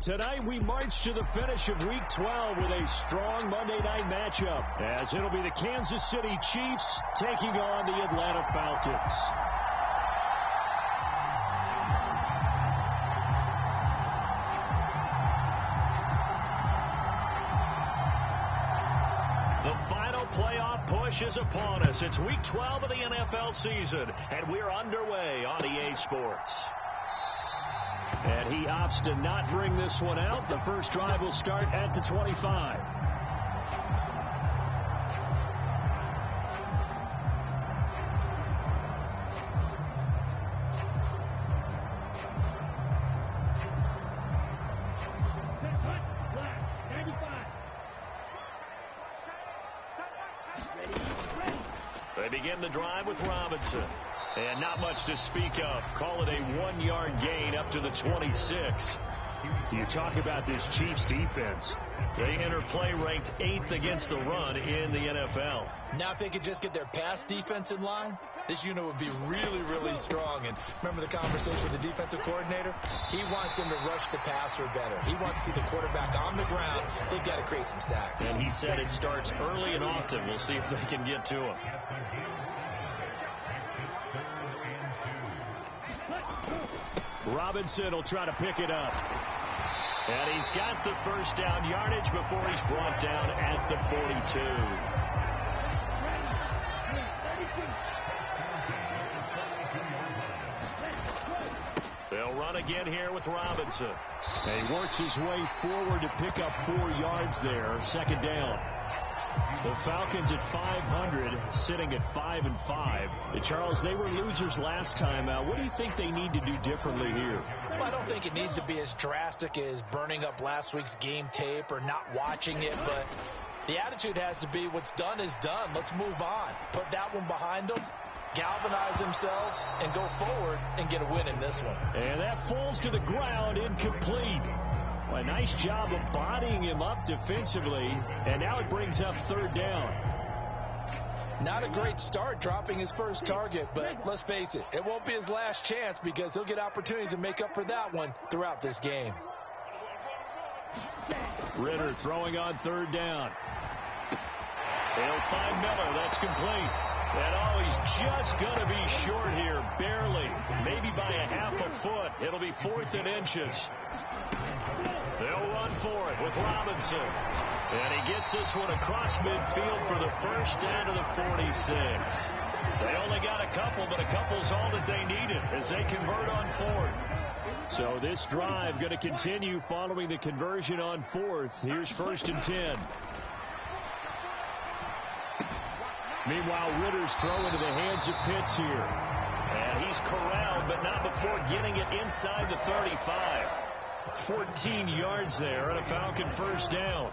Tonight we march to the finish of Week 12 with a strong Monday night matchup, as it'll be the Kansas City Chiefs taking on the Atlanta Falcons. The final playoff push is upon us. It's Week 12 of the NFL season, and we're underway on EA Sports. And he opts to not bring this one out. The first drive will start at the 25. They begin the drive with Robinson. And not much to speak of. Call it a 1-yard gain up to the 26. You talk about this Chiefs defense. They enter play ranked 8th against the run in the NFL. Now if they could just get their pass defense in line, this unit would be really, really strong. And remember the conversation with the defensive coordinator? He wants them to rush the passer better. He wants to see the quarterback on the ground. They've got to create some sacks. And he said it starts early and often. We'll see if they can get to him. Robinson will try to pick it up. And he's got the first down yardage before he's brought down at the 42. They'll run again here with Robinson. And he works his way forward to pick up 4 yards there. Second down. The Falcons at 500, sitting at 5-5. Charles, they were losers last time. What do you think they need to do differently here? Well, I don't think it needs to be as drastic as burning up last week's game tape or not watching it, but the attitude has to be what's done is done. Let's move on. Put that one behind them, galvanize themselves, and go forward and get a win in this one. And that falls to the ground, incomplete. A nice job of bodying him up defensively, and now it brings up third down. Not a great start dropping his first target, but let's face it, it won't be his last chance because he'll get opportunities to make up for that one throughout this game. Ritter throwing on third down. They'll find Miller. That's complete. And oh, he's just going to be short here, barely. Maybe by a half a foot. It'll be 4th and inches. They'll run for it with Robinson. And he gets this one across midfield for the first down to the 46. They only got a couple, but a couple's all that they needed as they convert on 4th. So this drive going to continue following the conversion on 4th. Here's 1st and 10. Meanwhile, Ritter's throw into the hands of Pitts here. And he's corralled, but not before getting it inside the 35. 14 yards there and a Falcon first down.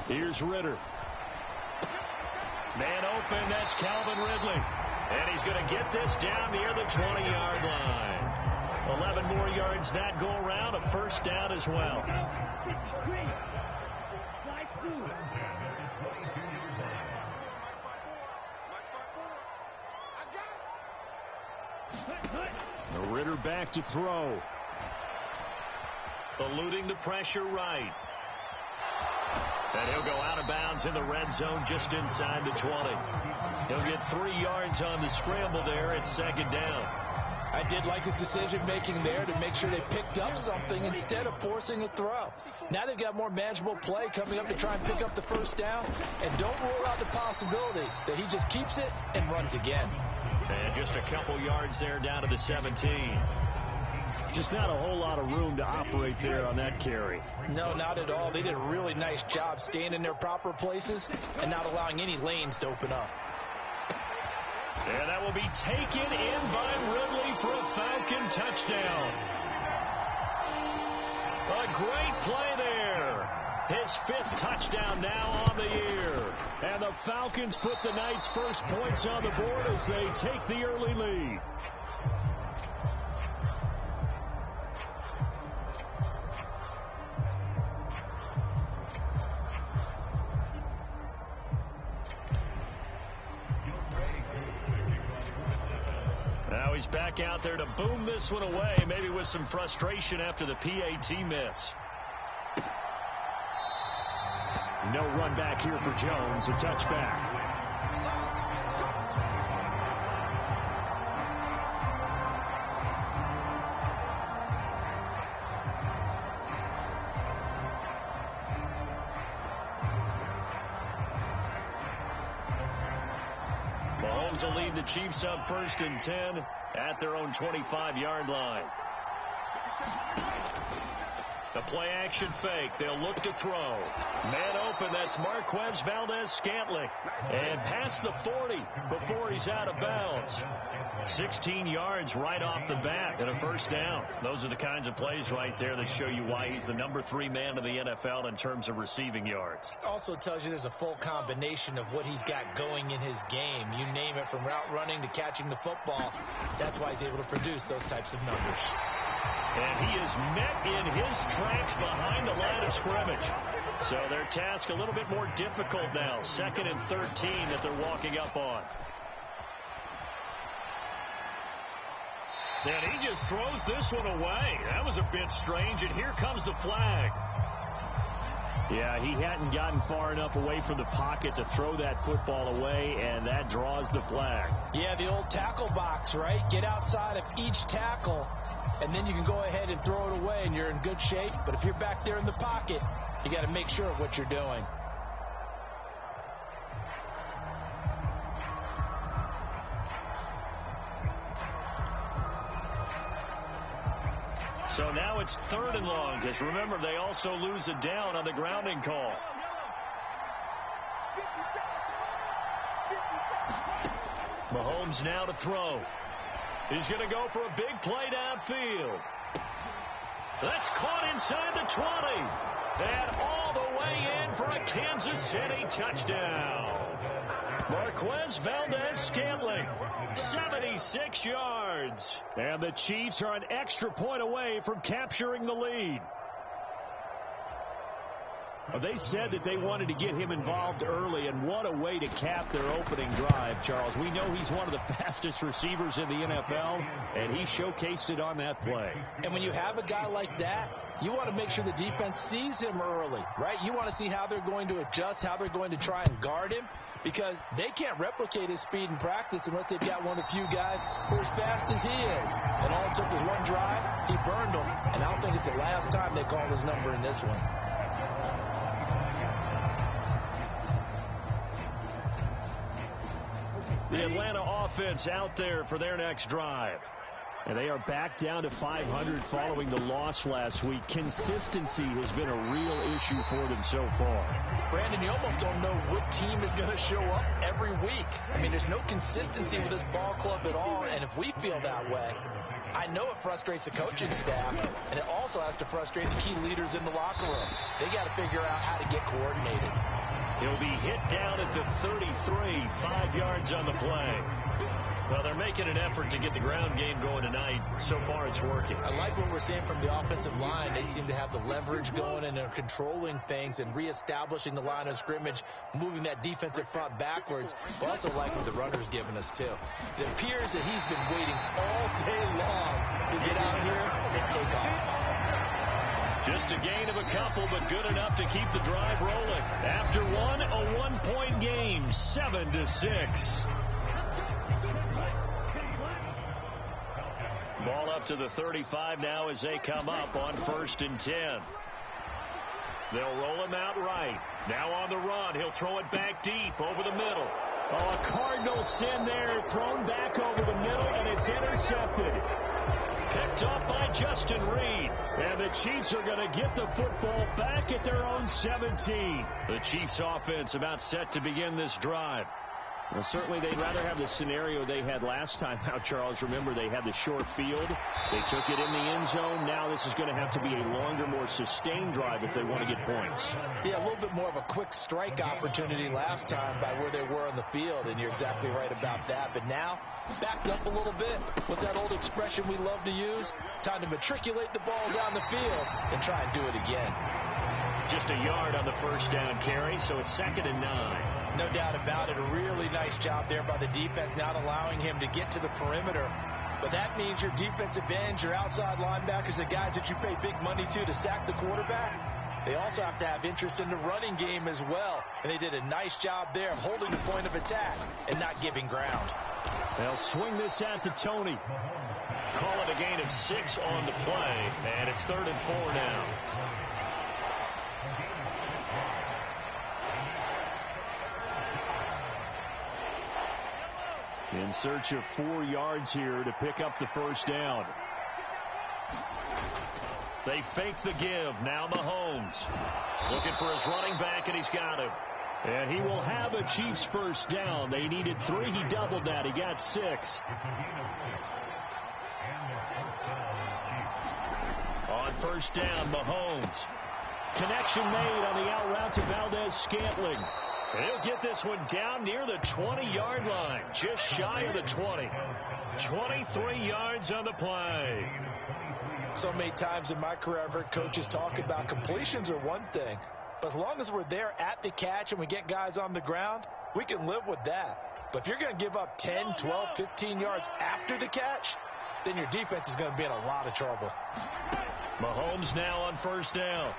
Here's Ritter. Man open, that's Calvin Ridley. And he's going to get this down near the 20-yard line. 11 more yards that go around, a first down as well. The Ritter back to throw. Eluding the pressure right. And he'll go out of bounds in the red zone just inside the 20. He'll get 3 yards on the scramble there at second down. I did like his decision-making there to make sure they picked up something instead of forcing a throw. Now they've got more manageable play coming up to try and pick up the first down. And don't rule out the possibility that he just keeps it and runs again. And just a couple yards there down to the 17. Just not a whole lot of room to operate there on that carry. No, not at all. They did a really nice job staying in their proper places and not allowing any lanes to open up. And that will be taken in by Ridley for a Falcon touchdown. A great play there. His 5th touchdown now on the year. And the Falcons put the night's first points on the board as they take the early lead. he's back out there to boom this one away, maybe with some frustration after the PAT miss. No run back here for Jones, a touchback. Mahomes will lead the Chiefs up 1st and 10 at their own 25-yard line. The play-action fake. They'll look to throw. Man open. That's Marquez Valdes-Scantling. And past the 40 before he's out of bounds. 16 yards right off the bat and a first down. Those are the kinds of plays right there that show you why he's the number 3 man in the NFL in terms of receiving yards. Also tells you there's a full combination of what he's got going in his game. You name it, from route running to catching the football. That's why he's able to produce those types of numbers. And he is met in his tracks behind the line of scrimmage. So their task a little bit more difficult now. 2nd and 13 that they're walking up on. And he just throws this one away. That was a bit strange, and here comes the flag. Yeah, he hadn't gotten far enough away from the pocket to throw that football away, and that draws the flag. Yeah, the old tackle box, right? Get outside of each tackle, and then you can go ahead and throw it away, and you're in good shape. But if you're back there in the pocket, you got to make sure of what you're doing. So now it's 3rd and long, because remember, they also lose a down on the grounding call. Mahomes now to throw. He's going to go for a big play downfield. That's caught inside the 20. And all the way in for a Kansas City touchdown. Marquez Valdes-Scantling, 76 yards. And the Chiefs are an extra point away from capturing the lead. They said that they wanted to get him involved early, and what a way to cap their opening drive, Charles. We know he's one of the fastest receivers in the NFL, and he showcased it on that play. And when you have a guy like that, you want to make sure the defense sees him early, right? You want to see how they're going to adjust, how they're going to try and guard him, because they can't replicate his speed in practice unless they've got one of the few guys who are as fast as he is. And all it took was one drive, he burned them, and I don't think it's the last time they call his number in this one. The Atlanta offense out there for their next drive. And they are back down to 500 following the loss last week. Consistency has been a real issue for them so far. Brandon, you almost don't know what team is going to show up every week. I mean, there's no consistency with this ball club at all, and if we feel that way, I know it frustrates the coaching staff, and it also has to frustrate the key leaders in the locker room. They got to figure out how to get coordinated. He'll be hit down at the 33, 5 yards on the play. Well, they're making an effort to get the ground game going tonight. So far, it's working. I like what we're seeing from the offensive line. They seem to have the leverage going, and they're controlling things and reestablishing the line of scrimmage, moving that defensive front backwards. I also like what the runner's giving us, too. It appears that he's been waiting all day long to get out here and take off. Just a gain of a couple, but good enough to keep the drive rolling. After one, a one-point game, 7-6. Ball up to the 35 now as they come up on 1st and 10. They'll roll him out right. Now on the run. He'll throw it back deep over the middle. Oh, a Cardinal sin there. Thrown back over the middle, and it's intercepted. Picked off by Justin Reed. And the Chiefs are going to get the football back at their own 17. The Chiefs offense about set to begin this drive. Well, certainly they'd rather have the scenario they had last time out, Charles. Remember, they had the short field. They took it in the end zone. Now this is going to have to be a longer, more sustained drive if they want to get points. Yeah, a little bit more of a quick strike opportunity last time by where they were on the field, and you're exactly right about that. But now, backed up a little bit. What's that old expression we love to use? Time to matriculate the ball down the field and try and do it again. Just a yard on the first down carry, so it's 2nd and 9. No doubt about it. A really nice job there by the defense, not allowing him to get to the perimeter But that means your defensive ends, your outside linebackers, the guys that you pay big money to sack the quarterback, they also have to have interest in the running game as well. And they did a nice job there of holding the point of attack and not giving ground. They'll swing this out to Tony. Call it a gain of 6 on the play, and it's 3rd and 4 now. In search of 4 yards here to pick up the first down. They fake the give. Now Mahomes looking for his running back, and he's got him. And he will have a Chiefs first down. They needed 3. He doubled that. He got 6. On first down, Mahomes. Connection made on the out route to Valdez-Scantling. He'll get this one down near the 20-yard line, just shy of the 20. 23 yards on the play. So many times in my career, I've heard coaches talk about completions are one thing. But as long as we're there at the catch and we get guys on the ground, we can live with that. But if you're going to give up 10, 12, 15 yards after the catch, then your defense is going to be in a lot of trouble. Mahomes now on first down.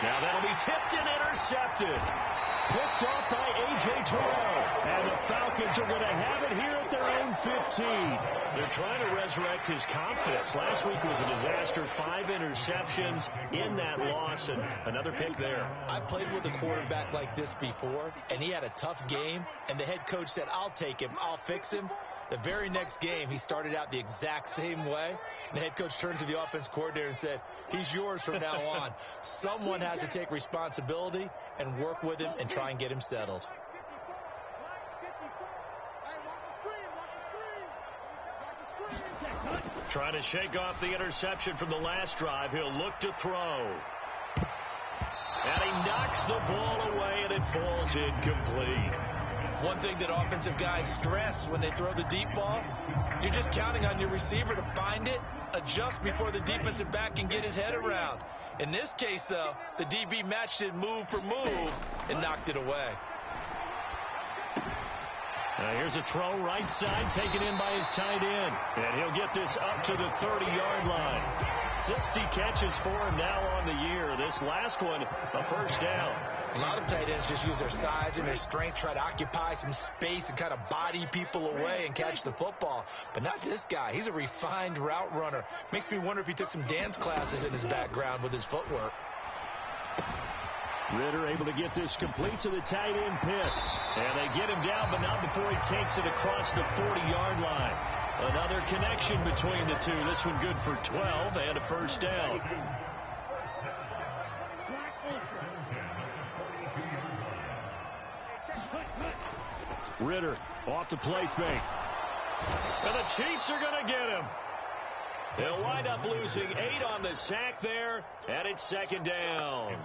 Now that'll be tipped and intercepted. Picked off by A.J. Terrell. And the Falcons are going to have it here at their own 15. They're trying to resurrect his confidence. Last week was a disaster. 5 interceptions in that loss, and another pick there. I played with a quarterback like this before, and he had a tough game, and the head coach said, I'll take him, I'll fix him. The very next game, he started out the exact same way. And the head coach turned to the offense coordinator and said, he's yours from now on. Someone has to take responsibility and work with him and try and get him settled. Trying to shake off the interception from the last drive. He'll look to throw. And he knocks the ball away, and it falls incomplete. One thing that offensive guys stress when they throw the deep ball, you're just counting on your receiver to find it, adjust before the defensive back can get his head around. In this case, though, the DB matched it move for move and knocked it away. Here's a throw right side taken in by his tight end. And he'll get this up to the 30-yard line. 60 catches for him now on the year. This last one, a first down. A lot of tight ends just use their size and their strength, try to occupy some space and kind of body people away and catch the football. But not this guy. He's a refined route runner. Makes me wonder if he took some dance classes in his background with his footwork. Ridder able to get this complete to the tight end Pitts. And they get him down, but not before he takes it across the 40-yard line. Another connection between the two. This one good for 12 and a first down. Ridder off the play fake. And the Chiefs are going to get him. They'll wind up losing 8 on the sack there, and it's second down.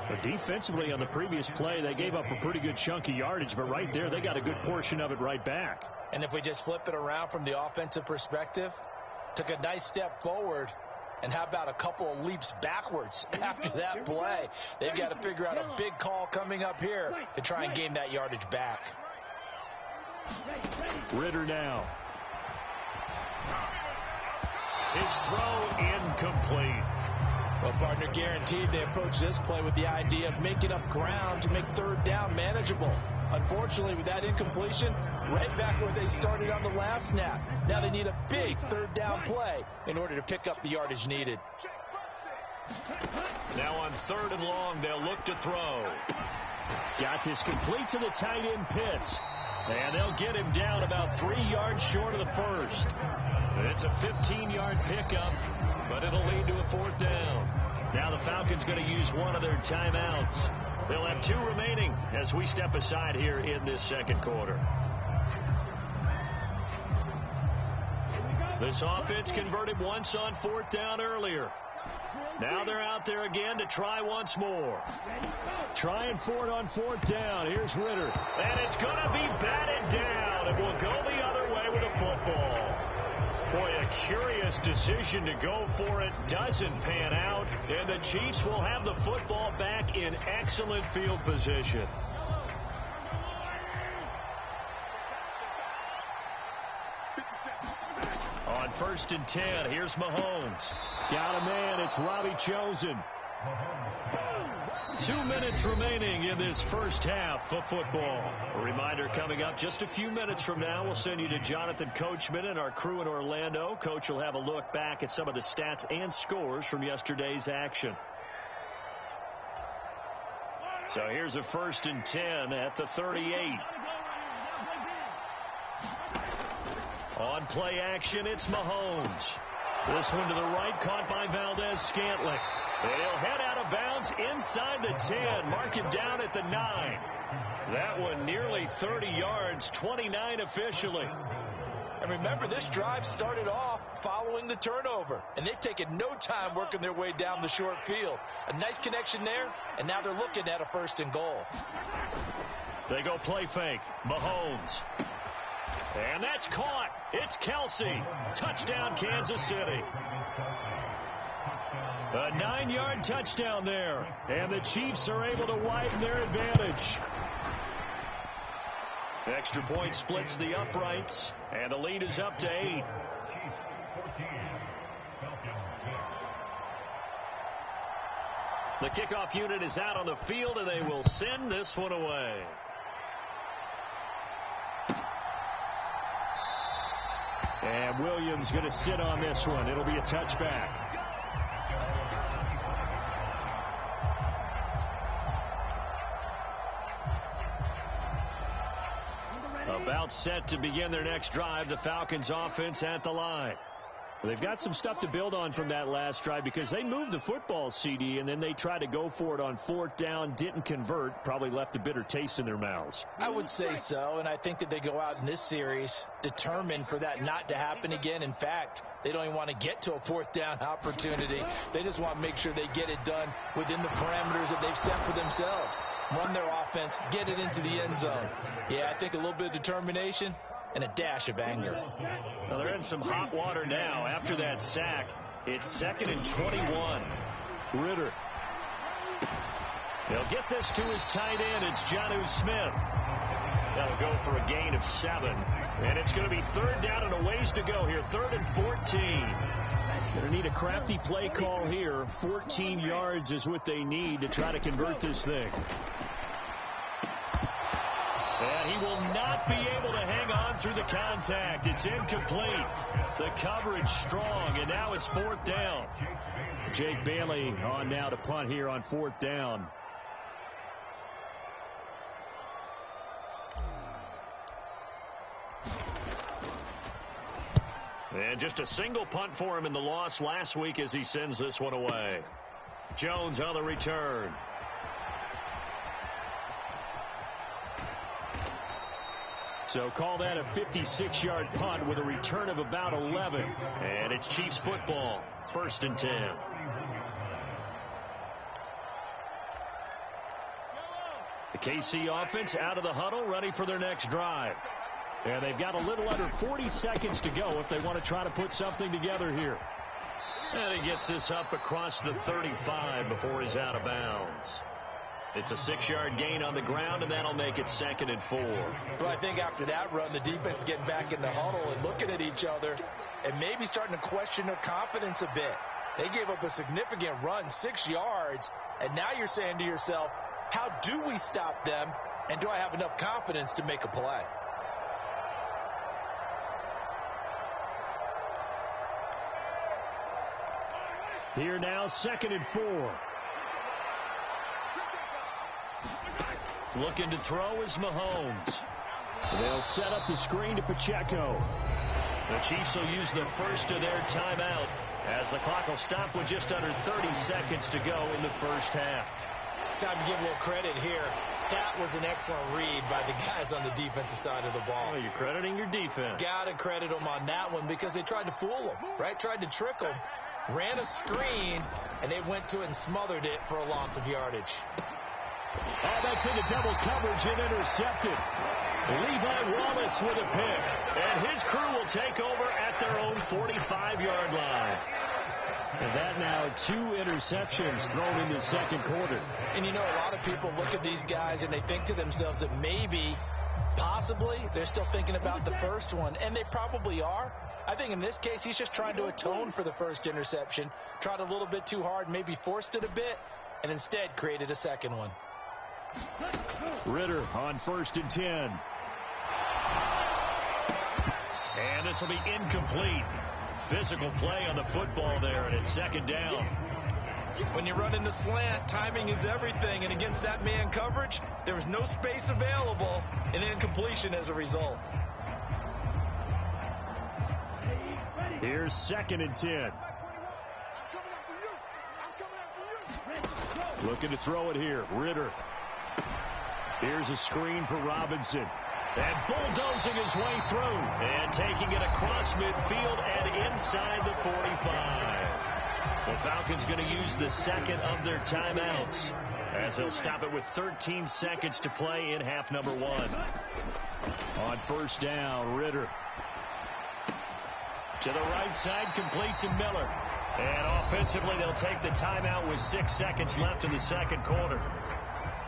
But defensively on the previous play, they gave up a pretty good chunk of yardage, but right there, they got a good portion of it right back. And if we just flip it around from the offensive perspective, took a nice step forward, and how about a couple of leaps backwards after that play? They've got to figure out a big call coming up here to try and gain that yardage back. Ridder now. His throw incomplete. Well, partner, guaranteed they approach this play with the idea of making up ground to make third down manageable. Unfortunately, with that incompletion, right back where they started on the last snap. Now they need a big third down play in order to pick up the yardage needed. Now on 3rd and long, they'll look to throw. Got this complete to the tight end Pitts. And they'll get him down about 3 yards short of the first. It's a 15-yard pickup, but it'll lead to a 4th down. Now the Falcons going to use one of their timeouts. They'll have 2 remaining as we step aside here in this second quarter. This offense converted once on 4th down earlier. Now they're out there again to try once more. Trying for it on 4th down. Here's Ridder. And it's going to be batted down. It will go the other way with a football. Boy, a curious decision to go for it. Doesn't pan out. And the Chiefs will have the football back in excellent field position. On 1st and 10, here's Mahomes. Got a man. It's Robbie Chosen. 2 minutes remaining in this first half of football. A reminder coming up just a few minutes from now. We'll send you to Jonathan Coachman and our crew in Orlando. Coach will have a look back at some of the stats and scores from yesterday's action. So here's a 1st and 10 at the 38. On play action, it's Mahomes. This one to the right, caught by Valdez-Scantling. He'll head out of bounds inside the 10. Mark him down at the 9. That one nearly 30 yards, 29 officially. And remember, this drive started off following the turnover. And they've taken no time working their way down the short field. A nice connection there, and now they're looking at a 1st and goal. They go play fake. Mahomes. And that's caught. It's Kelsey. Touchdown, Kansas City. A 9-yard touchdown there. And the Chiefs are able to widen their advantage. Extra point splits the uprights. And the lead is up to 8. The kickoff unit is out on the field, and they will send this one away. And Williams going to sit on this one. It'll be a touchback. About set to begin their next drive, the Falcons offense at the line. They've got some stuff to build on from that last drive because they moved the football, CD, and then they tried to go for it on 4th down, didn't convert, probably left a bitter taste in their mouths. I would say so, and I think that they go out in this series determined for that not to happen again. In fact, they don't even want to get to a 4th down opportunity. They just want to make sure they get it done within the parameters that they've set for themselves. Run their offense, get it into the end zone. Yeah, I think a little bit of determination and a dash of anger. Well, they're in some hot water now. After that sack, it's 2nd and 21. Ritter. They'll get this to his tight end. It's Jonnu Smith. That'll go for a gain of 7. And it's going to be 3rd down and a ways to go here. 3rd and 14. Going to need a crafty play call here. 14 yards is what they need to try to convert this thing. And he will not be able to hang on through the contact. It's incomplete. The coverage strong, and now it's 4th down. Jake Bailey on now to punt here on 4th down. And just a single punt for him in the loss last week as he sends this one away. Jones on the return. So call that a 56-yard punt with a return of about 11. And it's Chiefs football, 1st and 10. The KC offense out of the huddle, ready for their next drive. And they've got a little under 40 seconds to go if they want to try to put something together here. And he gets this up across the 35 before he's out of bounds. It's a 6-yard gain on the ground, and that'll make it 2nd and 4. Well, I think after that run, the defense getting back in the huddle and looking at each other and maybe starting to question their confidence a bit. They gave up a significant run, 6 yards, and now you're saying to yourself, how do we stop them, and do I have enough confidence to make a play? Here now, 2nd and 4. Looking to throw is Mahomes. They'll set up the screen to Pacheco. The Chiefs will use the first of their timeout as the clock will stop with just under 30 seconds to go in the first half. Time to give a little credit here. That was an excellent read by the guys on the defensive side of the ball. Well, you're crediting your defense. Got to credit them on that one because they tried to fool them, right? Tried to trick them. Ran a screen, and they went to it and smothered it for a loss of yardage. Oh, that's into double coverage and intercepted. Levi Wallace with a pick. And his crew will take over at their own 45-yard line. And that now 2 interceptions thrown in the second quarter. And you know, a lot of people look at these guys and they think to themselves that maybe, possibly, they're still thinking about the first one. And they probably are. I think in this case, he's just trying to atone for the first interception, tried a little bit too hard, maybe forced it a bit, and instead created a second one. Ridder on 1st and 10. And this will be incomplete. Physical play on the football there, and it's 2nd down. When you run into slant, timing is everything, and against that man coverage, there was no space available, and incompletion as a result. Here's 2nd and 10. Looking to throw it here. Ridder. Here's a screen for Robinson. And bulldozing his way through. And taking it across midfield and inside the 45. The Falcons going to use the second of their timeouts as they'll stop it with 13 seconds to play in half number 1. On 1st down, Ridder. To the right side, complete to Miller. And offensively, they'll take the timeout with 6 seconds left in the second quarter.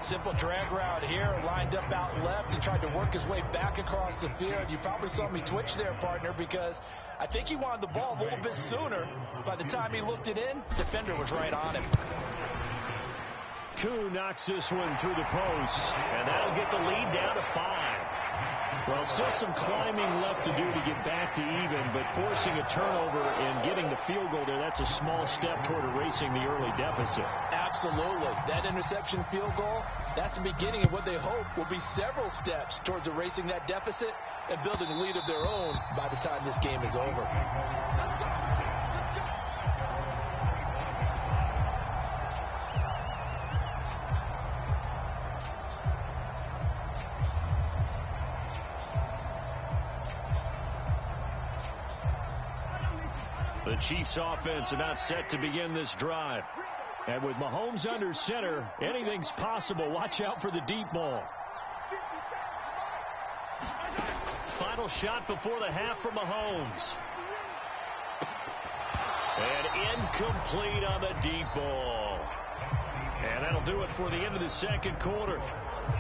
Simple drag route here, lined up out left and tried to work his way back across the field. You probably saw me twitch there, partner, because I think he wanted the ball a little bit sooner. By the time he looked it in, defender was right on him. Koo knocks this one through the post, and that'll get the lead down to 5. Well, still some climbing left to do to get back to even, but forcing a turnover and getting the field goal there, that's a small step toward erasing the early deficit. Absolutely. That interception field goal, that's the beginning of what they hope will be several steps towards erasing that deficit and building a lead of their own by the time this game is over. The Chiefs offense about set to begin this drive. And with Mahomes under center, anything's possible. Watch out for the deep ball. Final shot before the half from Mahomes. And incomplete on the deep ball. And that'll do it for the end of the second quarter.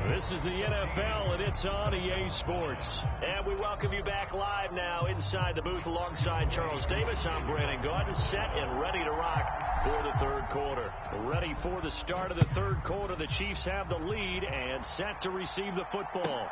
This is the NFL, and it's on EA Sports. And we welcome you back live now inside the booth alongside Charles Davis. I'm Brandon Gaudin, set and ready to rock for the third quarter. Ready for the start of the third quarter. The Chiefs have the lead and set to receive the football.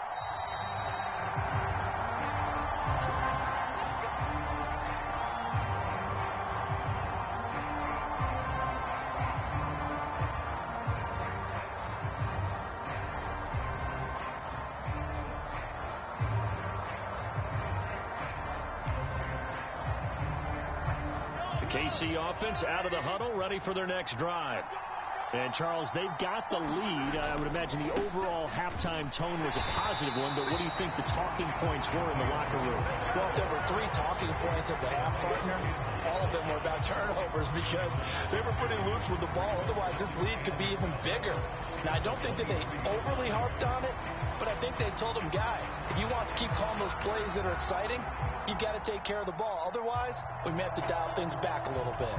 KC offense out of the huddle, ready for their next drive. And, Charles, they've got the lead. I would imagine the overall halftime tone was a positive one, but what do you think the talking points were in the locker room? Well, there were 3 talking points at the half, partner. All of them were about turnovers because they were pretty loose with the ball. Otherwise, this lead could be even bigger. Now, I don't think that they overly harped on it, but I think they told them, guys, if you want to keep calling those plays that are exciting, you've got to take care of the ball. Otherwise, we may have to dial things back a little bit.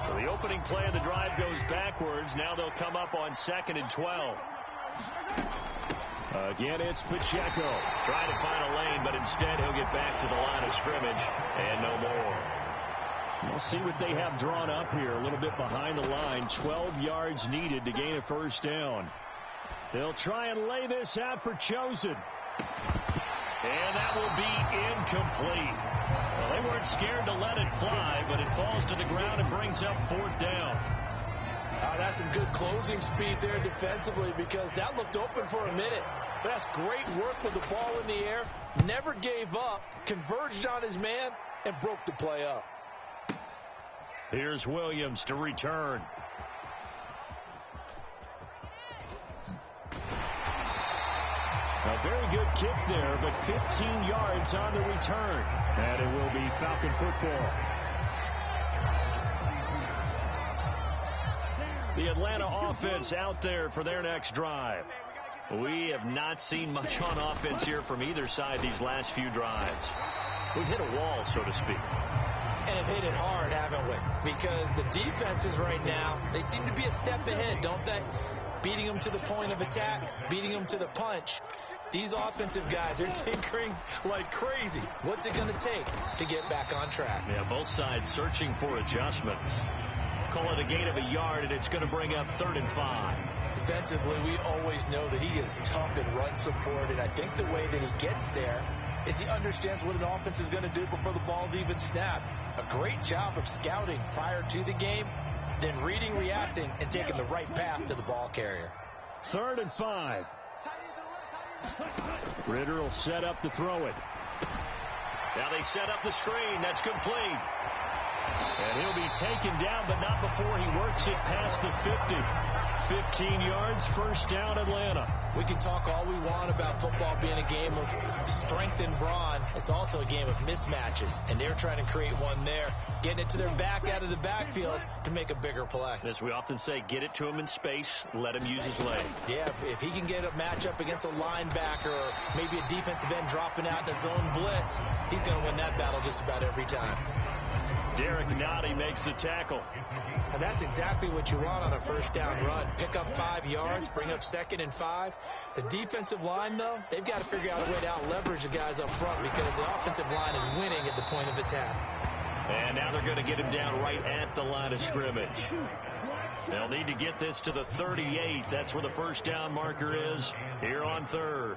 So the opening play of the drive goes backwards. Now they'll come up on 2nd and 12. Again, it's Pacheco trying to find a lane, but instead he'll get back to the line of scrimmage and no more. We'll see what they have drawn up here. A little bit behind the line. 12 yards needed to gain a first down. They'll try and lay this out for Chosen. And that will be incomplete. Well, they weren't scared to let it fly, but it falls to the ground and brings up 4th down. That's some good closing speed there defensively because that looked open for a minute. But that's great work with the ball in the air. Never gave up, converged on his man, and broke the play up. Here's Williams to return. A very good kick there, but 15 yards on the return. And it will be Falcon football. The Atlanta offense out there for their next drive. We have not seen much on offense here from either side these last few drives. We've hit a wall, so to speak. And have hit it hard, haven't we? Because the defenses right now, they seem to be a step ahead, don't they? beating them to the point of attack, beating them to the punch. These offensive guys, they're tinkering like crazy. What's it going to take to get back on track? Yeah, both sides searching for adjustments. Call it a gain of a yard, and it's going to bring up 3rd and 5. Defensively, we always know that he is tough in run support, and I think the way that he gets there is he understands what an offense is going to do before the ball's even snapped. A great job of scouting prior to the game, then reading, reacting, and taking the right path to the ball carrier. 3rd and 5. Ritter will set up to throw it. Now they set up the screen. That's complete. And he'll be taken down, but not before he works it past the 50. 15 yards, first down, Atlanta. We can talk all we want about football being a game of strength and brawn. It's also a game of mismatches, and they're trying to create one there, getting it to their back out of the backfield to make a bigger play. As we often say, get it to him in space, let him use his leg. Yeah, if he can get a matchup against a linebacker or maybe a defensive end dropping out in a zone blitz, he's going to win that battle just about every time. Derek Nottie makes the tackle. And that's exactly what you want on a first down run. Pick up 5 yards, bring up 2nd and 5. The defensive line, though, they've got to figure out a way to out-leverage the guys up front because the offensive line is winning at the point of attack. And now they're going to get him down right at the line of scrimmage. They'll need to get this to the 38. That's where the first down marker is here on 3rd.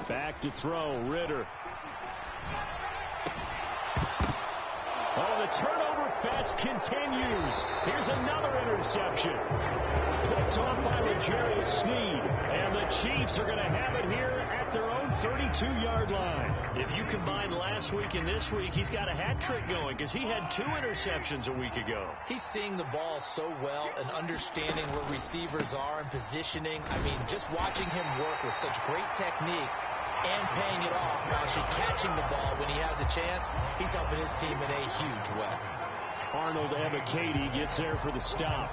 Back to throw, Ritter. Oh, the turnover fest continues. Here's another interception. Picked off by L'Jarius Sneed. And the Chiefs are going to have it here at their own 32-yard line. If you combine last week and this week, he's got a hat trick going because he had 2 interceptions a week ago. He's seeing the ball so well and understanding where receivers are and positioning. I mean, just watching him work with such great technique and paying it off, actually catching the ball when he has a chance, he's helping his team in a huge way. Arnold Ebiketie gets there for the stop.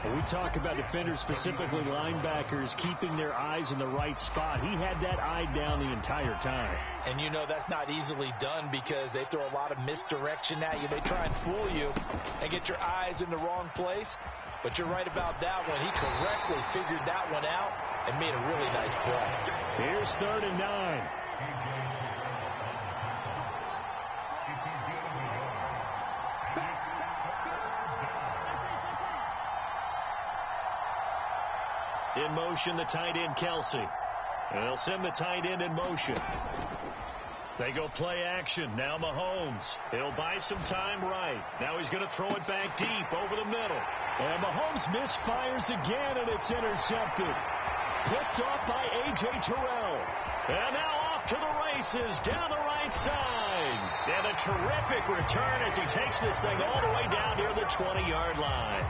When we talk about defenders, specifically linebackers, keeping their eyes in the right spot. He had that eye down the entire time. And you know that's not easily done because they throw a lot of misdirection at you. They try and fool you and get your eyes in the wrong place. But you're right about that one. He correctly figured that one out and made a really nice play. Here's 3rd and 9. In motion, the tight end, Kelsey. And they'll send the tight end in motion. They go play action. Now Mahomes. He'll buy some time right. Now he's going to throw it back deep over the middle. And Mahomes misfires again, and it's intercepted. Picked off by A.J. Terrell. And now off to the races down the right side. And a terrific return as he takes this thing all the way down near the 20-yard line.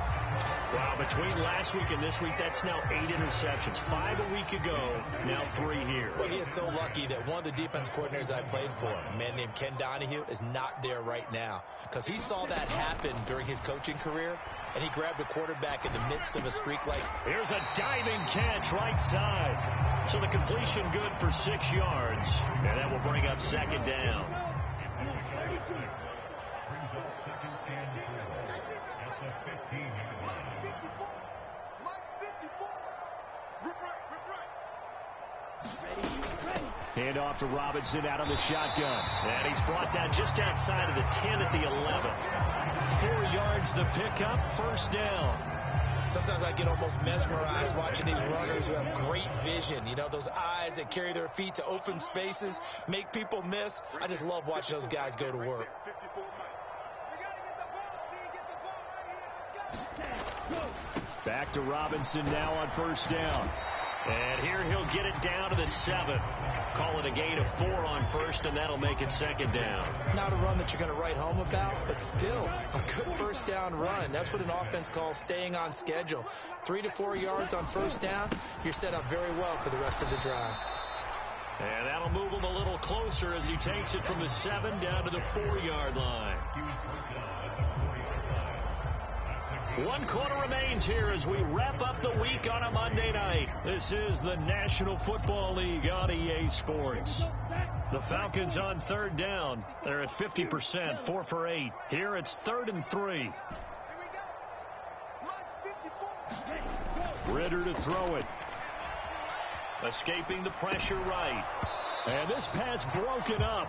Wow, between last week and this week, that's now 8 interceptions. 5 a week ago, now 3 here. Well, he is so lucky that one of the defense coordinators I played for, a man named Ken Donahue, is not there right now. Because he saw that happen during his coaching career, and he grabbed a quarterback in the midst of a streak like... Here's a diving catch right side. So the completion good for 6 yards. And that will bring up 2nd down. Hand off to Robinson out of the shotgun. And he's brought down just outside of the 10 at the 11. 4 yards the pickup, first down. Sometimes I get almost mesmerized watching these runners who have great vision. You know, those eyes that carry their feet to open spaces, make people miss. I just love watching those guys go to work. Back to Robinson now on first down. And here he'll get it down to the 7. Call it a gain of 4 on first, and that'll make it 2nd down. Not a run that you're going to write home about, but still a good first down run. That's what an offense calls staying on schedule. 3 to 4 yards on first down, you're set up very well for the rest of the drive. And that'll move him a little closer as he takes it from the 7 down to the 4-yard line. 1 quarter remains here as we wrap up the week on a Monday night. This is the National Football League on EA Sports. The Falcons on third down. They're at 50%, 4 for 8. Here it's 3rd and 3. Ridder to throw it. Escaping the pressure right. And this pass broken up.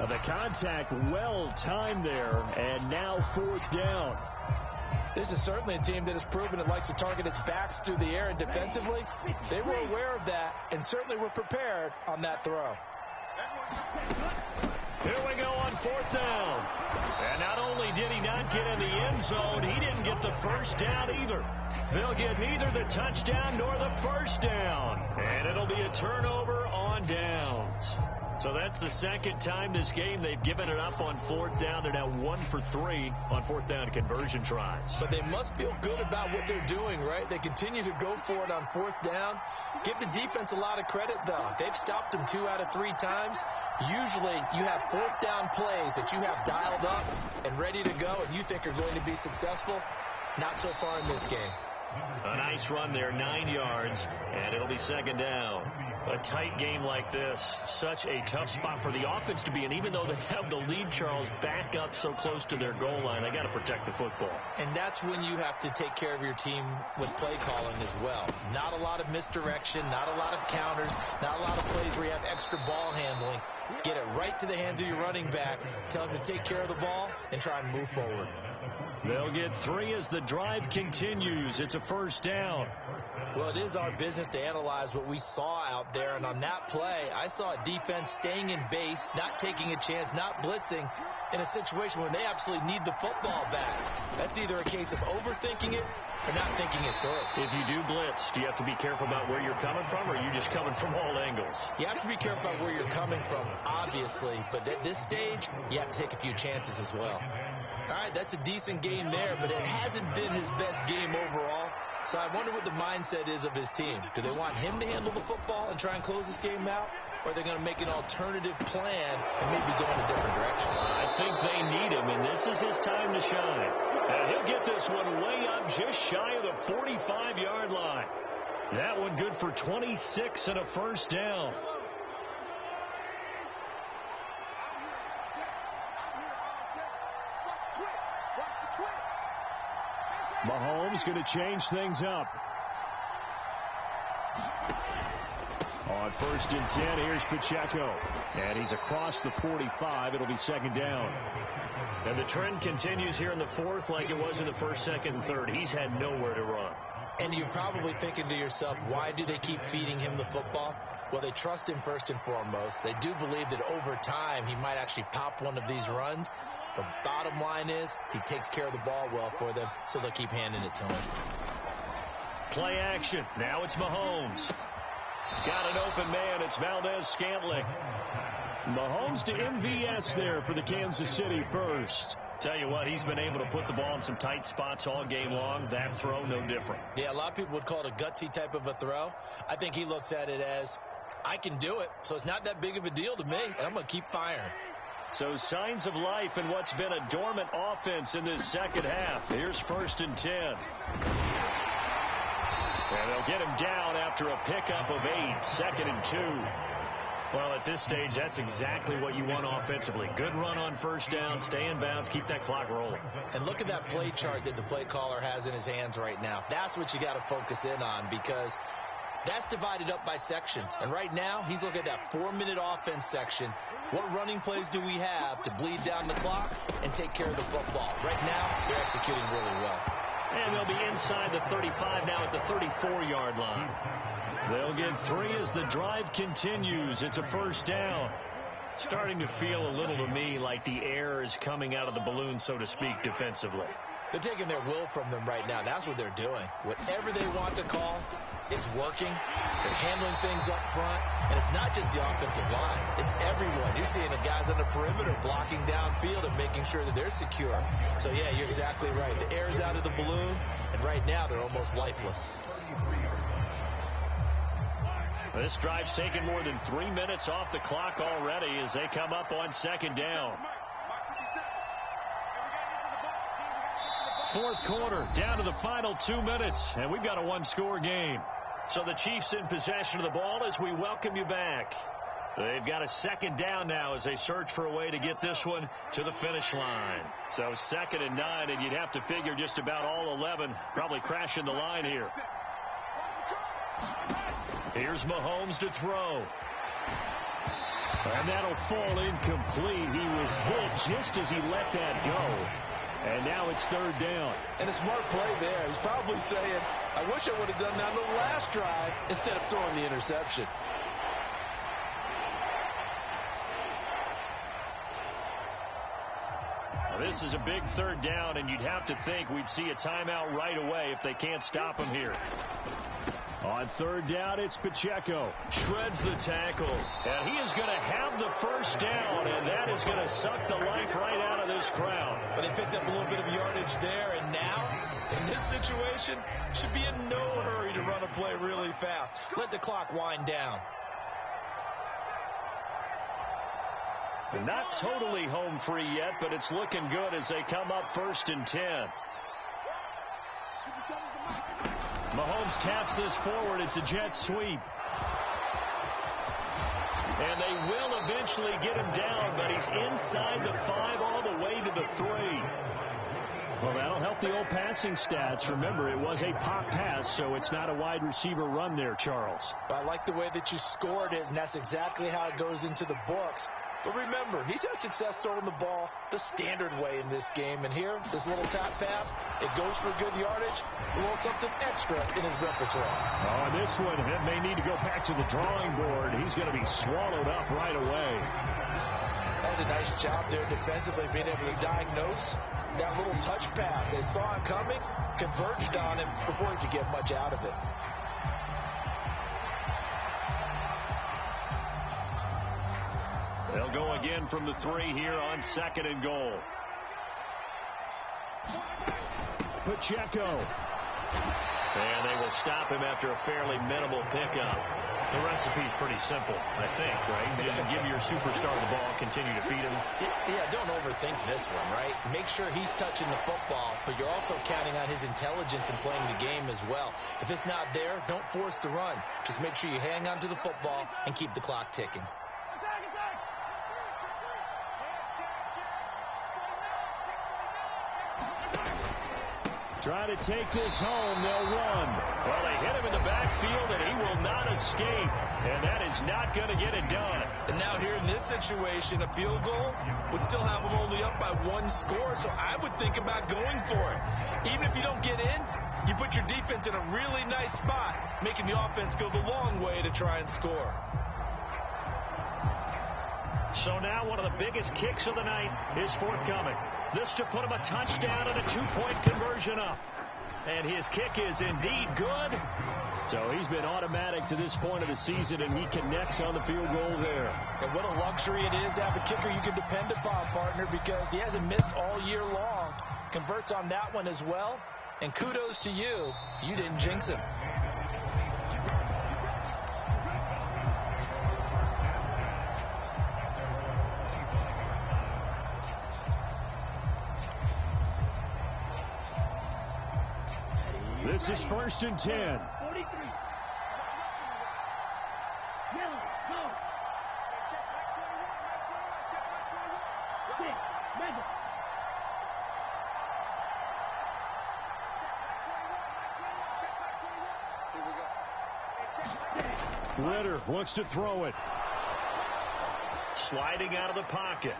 The contact well timed there, and now 4th down. This is certainly a team that has proven it likes to target its backs through the air, and defensively, they were aware of that and certainly were prepared on that throw. Here we go on 4th down. And not only did he not get in the end zone, he didn't get the first down either. They'll get neither the touchdown nor the first down. And it'll be a turnover on downs. So that's the second time this game they've given it up on 4th down. They're now 1 for 3 on 4th down conversion tries. But they must feel good about what they're doing, right? They continue to go for it on 4th down. Give the defense a lot of credit, though. They've stopped them 2 out of 3 times. Usually you have 4th down plays that you have dialed up and ready to go and you think are going to be successful. Not so far in this game. A nice run there, 9 yards, and it'll be 2nd down. A tight game like this, such a tough spot for the offense to be in. Even though they have the lead, Charles, back up so close to their goal line, they got to protect the football. And that's when you have to take care of your team with play calling as well. Not a lot of misdirection, not a lot of counters, not a lot of plays where you have extra ball handling. Get it right to the hands of your running back, tell him to take care of the ball, and try and move forward. They'll get 3 as the drive continues. It's a 1st down. Well, it is our business to analyze what we saw out there, and on that play, I saw a defense staying in base, not taking a chance, not blitzing, in a situation when they absolutely need the football back. That's either a case of overthinking it or not thinking it through. If you do blitz, do you have to be careful about where you're coming from, or are you just coming from all angles? You have to be careful about where you're coming from, obviously, but at this stage, you have to take a few chances as well. All right, that's a decent game there, but it hasn't been his best game overall. So I wonder what the mindset is of his team. Do they want him to handle the football and try and close this game out? Or are they going to make an alternative plan and maybe go in a different direction? I think they need him, and this is his time to shine. And he'll get this one way up just shy of the 45-yard line. That one good for 26 and a 1st down. Mahomes going to change things up. On 1st and 10, here's Pacheco. And he's across the 45. It'll be 2nd down. And the trend continues here in the 4th like it was in the 1st, 2nd, and 3rd. He's had nowhere to run. And you're probably thinking to yourself, why do they keep feeding him the football? Well, they trust him first and foremost. They do believe that over time he might actually pop one of these runs. The bottom line is he takes care of the ball well for them, so they'll keep handing it to him. Play action. Now it's Mahomes. Got an open man. It's Valdez-Scantling. Mahomes to MVS there for the Kansas City first. Tell you what, he's been able to put the ball in some tight spots all game long. That throw, no different. Yeah, a lot of people would call it a gutsy type of a throw. I think he looks at it as, I can do it, so it's not that big of a deal to me, and I'm going to keep firing. So signs of life in what's been a dormant offense in this second half. Here's 1st and 10. And they'll get him down after a pickup of 8, 2nd and 2. Well, at this stage, that's exactly what you want offensively. Good run on 1st down, stay in bounds, keep that clock rolling. And look at that play chart that the play caller has in his hands right now. That's what you got to focus in on, because that's divided up by sections. And right now, he's looking at that 4-minute offense section. What running plays do we have to bleed down the clock and take care of the football? Right now, they're executing really well. And they'll be inside the 35 now at the 34-yard line. They'll get 3 as the drive continues. It's a 1st down. Starting to feel a little to me like the air is coming out of the balloon, so to speak, defensively. They're taking their will from them right now. That's what they're doing. Whatever they want to call, it's working. They're handling things up front. And it's not just the offensive line. It's everyone. You're seeing the guys on the perimeter blocking downfield and making sure that they're secure. So, yeah, you're exactly right. The air's out of the balloon, and right now they're almost lifeless. This drive's taken more than 3 minutes off the clock already as they come up on 2nd down. 4th quarter, down to the final 2 minutes, and we've got a 1-score game. So the Chiefs in possession of the ball as we welcome you back. They've got a second down now as they search for a way to get this one to the finish line. So 2nd and 9, and you'd have to figure just about all 11 probably crashing the line here. Here's Mahomes to throw. And that'll fall incomplete. He was hit just as he let that go. And now it's 3rd down. And a smart play there. He's probably saying, I wish I would have done that on the last drive instead of throwing the interception. Now, this is a big 3rd down, and you'd have to think we'd see a timeout right away if they can't stop him here. On 3rd down, it's Pacheco. Shreds the tackle. And he is going to have the first down, and that is going to suck the life right out of this crowd. But they picked up a little bit of yardage there, and now, in this situation, should be in no hurry to run a play really fast. Let the clock wind down. Not totally home free yet, but it's looking good as they come up 1st and 10. Mahomes taps this forward. It's a jet sweep. And they will eventually get him down, but he's inside the 5 all the way to the 3. Well, that'll help the old passing stats. Remember, it was a pop pass, so it's not a wide receiver run there, Charles. I like the way that you scored it, and that's exactly how it goes into the books. But remember, he's had success throwing the ball the standard way in this game. And here, this little tap pass, it goes for good yardage, a little something extra in his repertoire. Oh, and this one, it may need to go back to the drawing board. He's going to be swallowed up right away. That was a nice job there defensively, being able to diagnose that little touch pass. They saw him coming, converged on him before he could get much out of it. They'll go again from the 3 here on 2nd and goal. Pacheco. And they will stop him after a fairly minimal pickup. The recipe's pretty simple, I think, right? Just give your superstar the ball, continue to feed him. Yeah, don't overthink this one, right? Make sure he's touching the football, but you're also counting on his intelligence in playing the game as well. If it's not there, don't force the run. Just make sure you hang on to the football and keep the clock ticking. Trying to take this home, they'll run. Well, they hit him in the backfield, and he will not escape. And that is not going to get it done. And now here in this situation, a field goal would still have them only up by 1 score, so I would think about going for it. Even if you don't get in, you put your defense in a really nice spot, making the offense go the long way to try and score. So now one of the biggest kicks of the night is forthcoming. This to put him a touchdown and a 2-point conversion up. And his kick is indeed good. So he's been automatic to this point of the season, and he connects on the field goal there. And what a luxury it is to have a kicker you can depend upon, partner, because he hasn't missed all year long. Converts on that one as well. And kudos to you. You didn't jinx him. This is 1st and 10. 43. Yellow, go. Check back 21. Check back 21. Mega. Check back 21. Check back 21. Here we go. Ritter wants to throw it. Sliding out of the pocket.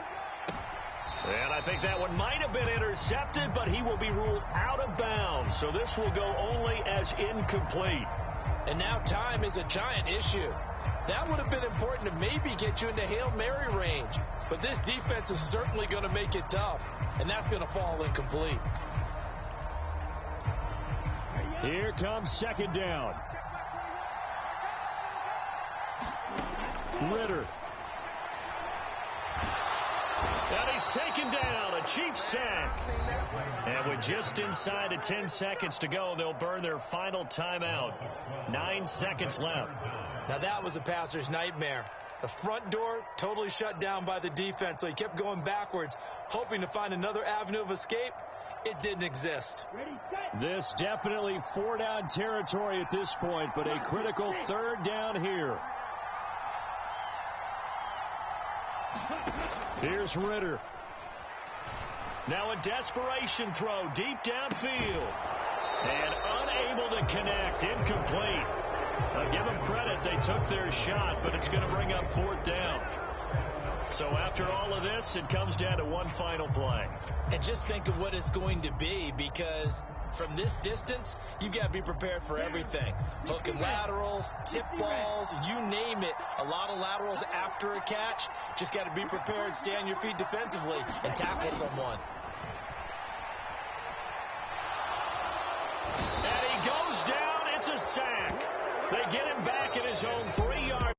And I think that one might have been intercepted, but he will be ruled out of bounds. So this will go only as incomplete. And now time is a giant issue. That would have been important to maybe get you into Hail Mary range. But this defense is certainly going to make it tough. And that's going to fall incomplete. Here comes 2nd down. Ritter. And he's taken down, a cheap sack. And with just inside of 10 seconds to go, they'll burn their final timeout. 9 seconds left. Now that was a passer's nightmare. The front door totally shut down by the defense, so he kept going backwards, hoping to find another avenue of escape. It didn't exist. This definitely 4-down territory at this point, but a critical 3rd down here. Here's Ritter. Now a desperation throw deep downfield. And unable to connect. Incomplete. I'll give them credit. They took their shot, but it's going to bring up 4th down. So after all of this, it comes down to one final play. And just think of what it's going to be, because from this distance, you've got to be prepared for everything. Hook and laterals, tip balls, you name it. A lot of laterals after a catch. Just got to be prepared, stay on your feet defensively, and tackle someone. And he goes down. It's a sack. They get him back at his own 3-yard